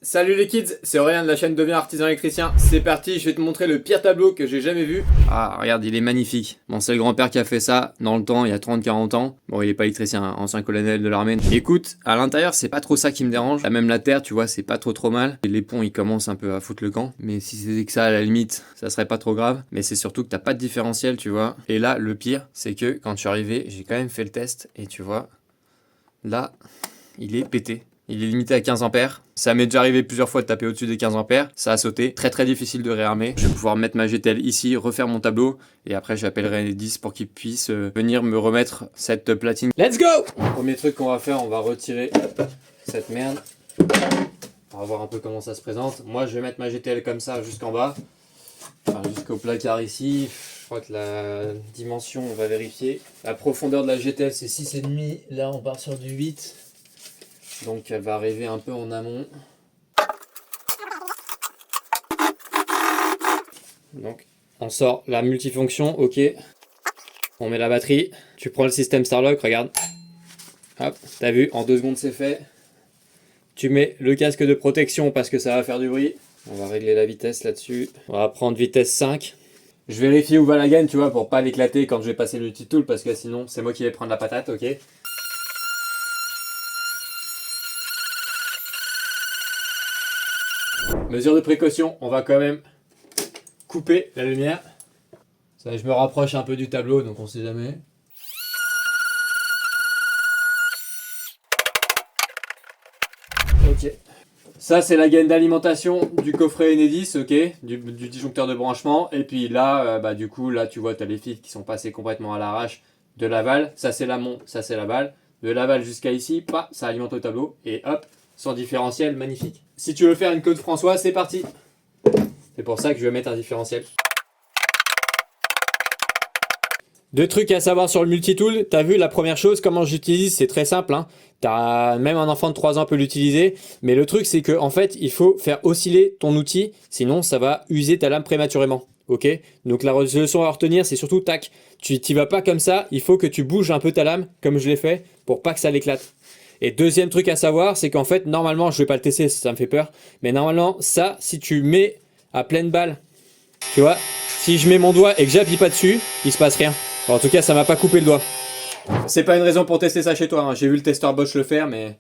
Salut les kids, c'est Aurélien de la chaîne Deviens Artisan Électricien. C'est parti, je vais te montrer le pire tableau que j'ai jamais vu. Ah, regarde, il est magnifique. Bon, c'est le grand-père qui a fait ça dans le temps, il y a 30-40 ans. Bon, il est pas électricien, hein, ancien colonel de l'armée. Écoute, à l'intérieur, c'est pas trop ça qui me dérange. Là, même la terre, tu vois, c'est pas trop mal. Et les ponts, ils commencent un peu à foutre le camp. Mais si c'était que ça, à la limite, ça serait pas trop grave. Mais c'est surtout que t'as pas de différentiel, tu vois. Et là, le pire, c'est que quand je suis arrivé, j'ai quand même fait le test. Et tu vois, là, il est pété. Il est limité à 15 ampères. Ça m'est déjà arrivé plusieurs fois de taper au-dessus des 15 ampères. Ça a sauté. Très difficile de réarmer. Je vais pouvoir mettre ma GTL ici, refaire mon tableau. Et après, j'appellerai les 10 pour qu'ils puissent venir me remettre cette platine. Let's go! Premier truc qu'on va faire, on va retirer cette merde. On va voir un peu comment ça se présente. Moi, je vais mettre ma GTL comme ça jusqu'en bas. Enfin, jusqu'au placard ici. Je crois que la dimension, on va vérifier. La profondeur de la GTL, c'est 6,5. Là, on part sur du 8. Donc elle va arriver un peu en amont. Donc on sort la multifonction, ok. On met la batterie. Tu prends le système Starlock, regarde. Hop, t'as vu, en 2 secondes c'est fait. Tu mets le casque de protection parce que ça va faire du bruit. On va régler la vitesse là-dessus. On va prendre vitesse 5. Je vérifie où va la gaine, tu vois, pour pas l'éclater quand je vais passer le multitool parce que sinon c'est moi qui vais prendre la patate, ok. Mesure de précaution, on va quand même couper la lumière. Ça, je me rapproche un peu du tableau, donc on sait jamais. Ok. Ça, c'est la gaine d'alimentation du coffret Enedis, ok, du disjoncteur de branchement. Et puis là, du coup, là, tu vois, tu as les fils qui sont passés complètement à l'arrache de l'aval. Ça, c'est l'amont, ça, c'est l'aval. De l'aval jusqu'à ici, pas, ça alimente au tableau. Et hop, sans différentiel, magnifique. Si tu veux faire une Claude François, c'est parti. C'est pour ça que je vais mettre un différentiel. Deux trucs à savoir sur le multitool. T'as vu la première chose, comment j'utilise, c'est très simple. Hein. Même un enfant de 3 ans peut l'utiliser. Mais le truc, c'est que en fait, il faut faire osciller ton outil. Sinon, ça va user ta lame prématurément. Ok. Donc la leçon à retenir, c'est surtout tac. Tu t'y vas pas comme ça. Il faut que tu bouges un peu ta lame, comme je l'ai fait, pour pas que ça l'éclate. Et deuxième truc à savoir, c'est qu'en fait, normalement, je vais pas le tester, ça me fait peur. Mais normalement, ça, si tu mets à pleine balle, tu vois, si je mets mon doigt et que j'appuie pas dessus, il se passe rien. Enfin, en tout cas, ça m'a pas coupé le doigt. C'est pas une raison pour tester ça chez toi, hein. J'ai vu le testeur Bosch le faire, mais...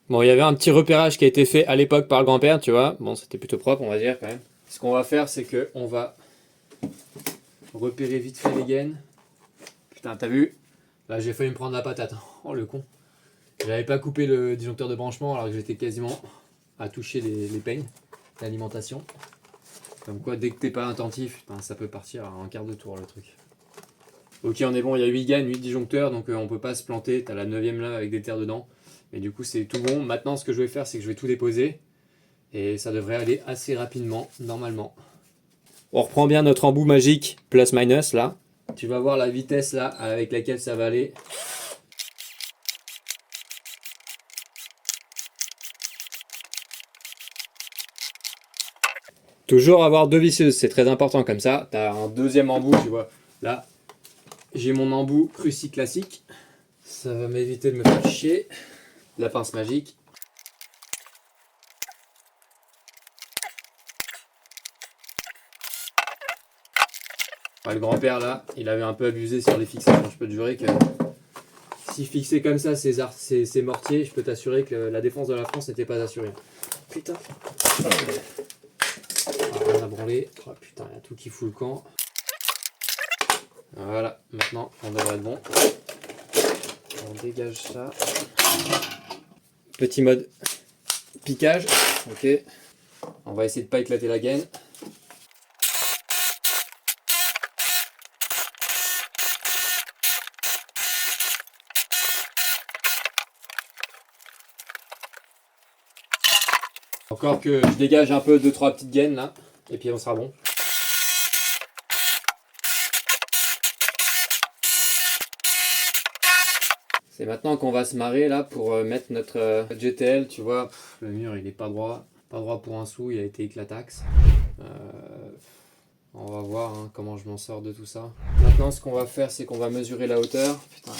Bon, il y avait un petit repérage qui a été fait à l'époque par le grand-père, tu vois. Bon, c'était plutôt propre, on va dire, quand même. Ce qu'on va faire, c'est que on va repérer vite fait les gaines. Putain, t'as vu? Là, j'ai failli me prendre la patate. Oh, le con. J'avais pas coupé le disjoncteur de branchement alors que j'étais quasiment à toucher les peignes d'alimentation. Comme quoi, dès que t'es pas attentif, ça peut partir à un quart de tour le truc. Ok, on est bon, il y a 8 gaines, 8 disjoncteurs, donc on peut pas se planter. T'as la 9ème là avec des terres dedans. Mais du coup, c'est tout bon. Maintenant, ce que je vais faire, c'est que je vais tout déposer. Et ça devrait aller assez rapidement, normalement. On reprend bien notre embout magique, plus-minus là. Tu vas voir la vitesse là avec laquelle ça va aller. Toujours avoir 2 visseuses, c'est très important comme ça. Tu as un deuxième embout, tu vois. Là, j'ai mon embout Cruci classique. Ça va m'éviter de me faire chier. La pince magique. Le grand-père là, il avait un peu abusé sur les fixations. Je peux te jurer que si fixé comme ça ces mortiers, je peux t'assurer que la défense de la France n'était pas assurée. Putain. Rien à branler. Oh putain, il y a tout qui fout le camp. Voilà, maintenant on devrait être bon. On dégage ça. Petit mode piquage. Ok. On va essayer de pas éclater la gaine. Encore que je dégage un peu 2-3 petites gaines là, et puis on sera bon. C'est maintenant qu'on va se marrer là pour mettre notre GTL, tu vois. Le mur il est pas droit pour un sou, il a été éclataxe. On va voir hein, comment je m'en sors de tout ça. Maintenant, ce qu'on va faire, c'est qu'on va mesurer la hauteur. Putain,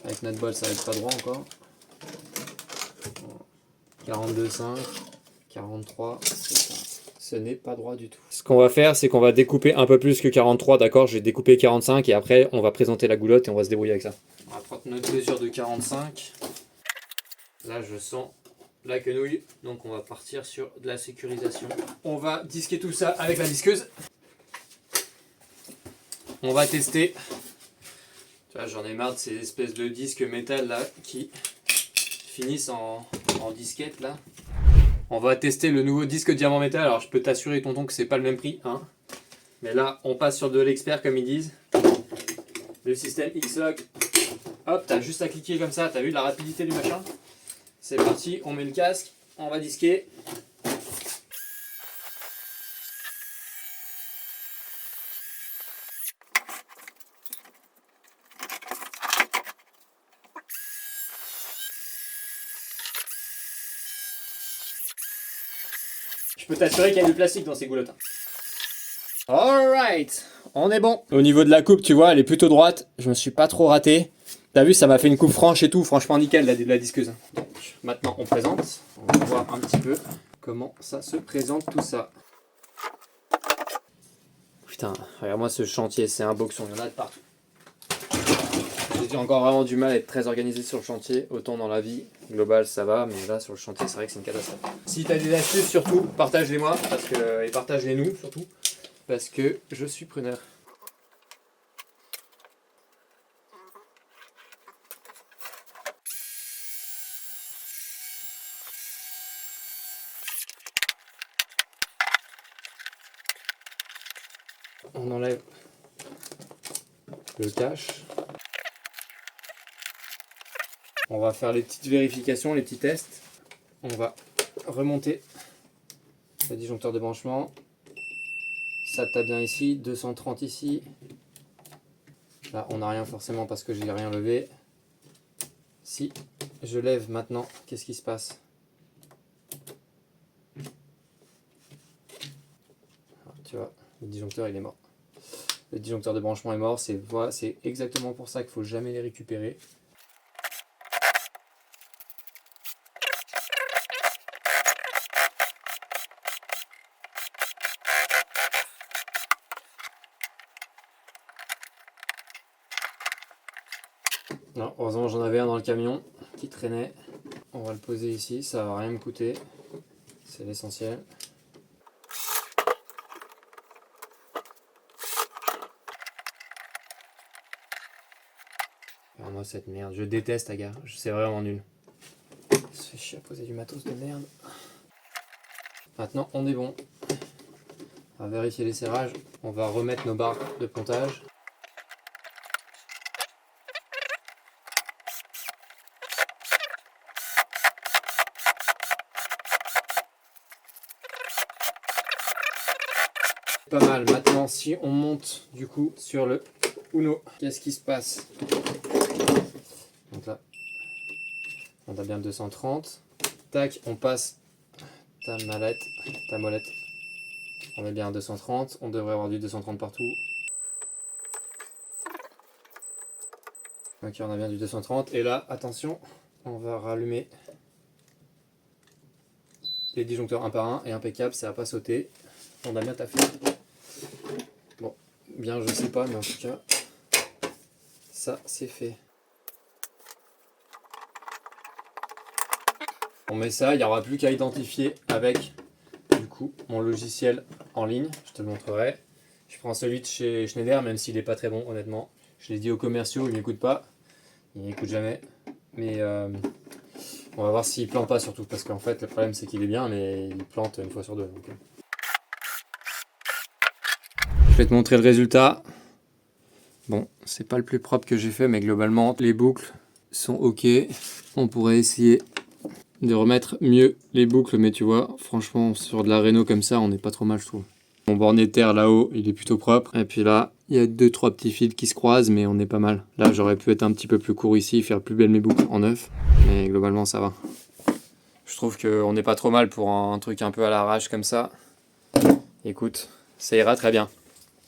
avec notre bol, ça va être pas droit encore. 42,5, 43, ce n'est pas droit du tout. Ce qu'on va faire, c'est qu'on va découper un peu plus que 43, d'accord? J'ai découpé 45 et après, on va présenter la goulotte et on va se débrouiller avec ça. On va prendre notre mesure de 45. Là, je sens la quenouille, donc on va partir sur de la sécurisation. On va disquer tout ça avec la disqueuse. On va tester. Tu vois, j'en ai marre de ces espèces de disques métal là qui finissent en disquette là. On va tester le nouveau disque diamant métal. Alors je peux t'assurer tonton que c'est pas le même prix, hein. Mais là on passe sur de l'expert comme ils disent. Le système X-Log. Hop, t'as juste à cliquer comme ça, t'as vu la rapidité du machin. C'est parti, on met le casque, on va disquer. Je peux t'assurer qu'il y a du plastique dans ces goulottes. Alright, on est bon. Au niveau de la coupe, tu vois, elle est plutôt droite. Je me suis pas trop raté. T'as vu, ça m'a fait une coupe franche et tout. Franchement, nickel, la disqueuse. Donc, maintenant, on présente. On va voir un petit peu comment ça se présente tout ça. Putain, regarde-moi ce chantier, c'est un boxon. Il y en a de partout. J'ai encore vraiment du mal à être très organisé sur le chantier. Autant dans la vie globale, ça va. Mais là, sur le chantier, c'est vrai que c'est une catastrophe. Si t'as des astuces, surtout, partage-les-moi. Et partage-les nous, surtout. Parce que je suis preneur. On enlève le cache. On va faire les petites vérifications, les petits tests. On va remonter le disjoncteur de branchement. Ça tape bien ici, 230 ici. Là, on n'a rien forcément parce que j'ai rien levé. Si je lève maintenant, qu'est-ce qui se passe? Tu vois, le disjoncteur il est mort. Le disjoncteur de branchement est mort, c'est exactement pour ça qu'il ne faut jamais les récupérer. Non, heureusement j'en avais un dans le camion qui traînait. On va le poser ici, ça va rien me coûter. C'est l'essentiel. Regarde-moi cette merde, je déteste Agar, c'est vraiment nul. Ça fait chier à poser du matos de merde. Maintenant on est bon. On va vérifier les serrages, on va remettre nos barres de pontage. Pas mal. Maintenant, si on monte du coup sur le Uno, qu'est-ce qui se passe? Donc là, on a bien 230. Tac, on passe ta molette. On est bien à 230. On devrait avoir du 230 partout. Ok, on a bien du 230. Et là, attention, on va rallumer les disjoncteurs un par un. Et impeccable, ça va pas sauter. On a bien taffé. Bon, bien je sais pas, mais en tout cas, ça c'est fait. On met ça, il n'y aura plus qu'à identifier avec du coup mon logiciel en ligne, je te le montrerai. Je prends celui de chez Schneider, même s'il n'est pas très bon honnêtement. Je l'ai dit aux commerciaux, ils m'écoutent pas, ils m'écoutent jamais. Mais on va voir s'il plante pas surtout, parce qu'en fait le problème c'est qu'il est bien, mais il plante une fois sur deux. Donc. Je vais te montrer le résultat. Bon, c'est pas le plus propre que j'ai fait, mais globalement, les boucles sont ok. On pourrait essayer de remettre mieux les boucles, mais tu vois, franchement, sur de la Renault comme ça, on n'est pas trop mal, je trouve. Mon borné terre là-haut, il est plutôt propre. Et puis là, il y a 2-3 petits fils qui se croisent, mais on est pas mal. Là, j'aurais pu être un petit peu plus court ici, faire plus belle mes boucles en neuf. Mais globalement, ça va. Je trouve qu'on n'est pas trop mal pour un truc un peu à l'arrache comme ça. Écoute, ça ira très bien.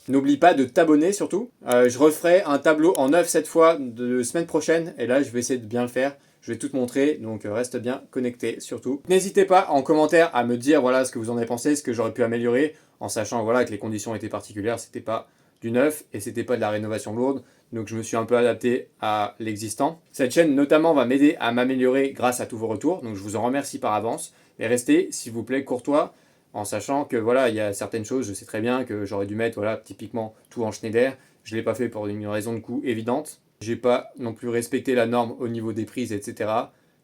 N'oublie pas de t'abonner surtout. Je referai un tableau en 9 cette fois de semaine prochaine. Et là, je vais essayer de bien le faire. Je vais tout te montrer, donc reste bien connecté surtout. N'hésitez pas en commentaire à me dire voilà ce que vous en avez pensé, ce que j'aurais pu améliorer, en sachant voilà que les conditions étaient particulières, c'était pas du neuf et c'était pas de la rénovation lourde. Donc je me suis un peu adapté à l'existant. Cette chaîne notamment va m'aider à m'améliorer grâce à tous vos retours, donc je vous en remercie par avance. Et restez, s'il vous plaît, courtois, en sachant que voilà, il y a certaines choses, je sais très bien que j'aurais dû mettre voilà, typiquement tout en Schneider. Je ne l'ai pas fait pour une raison de coût évidente. J'ai pas non plus respecté la norme au niveau des prises, etc.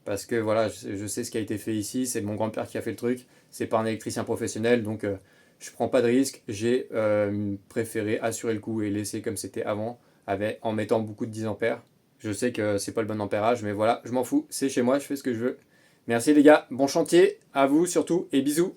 Parce que voilà, je sais ce qui a été fait ici, c'est mon grand-père qui a fait le truc, c'est pas un électricien professionnel, donc je prends pas de risque. J'ai préféré assurer le coup et laisser comme c'était avant, en mettant beaucoup de 10 ampères. Je sais que c'est pas le bon ampérage, mais voilà, je m'en fous, c'est chez moi, je fais ce que je veux. Merci les gars, bon chantier, à vous surtout, et bisous.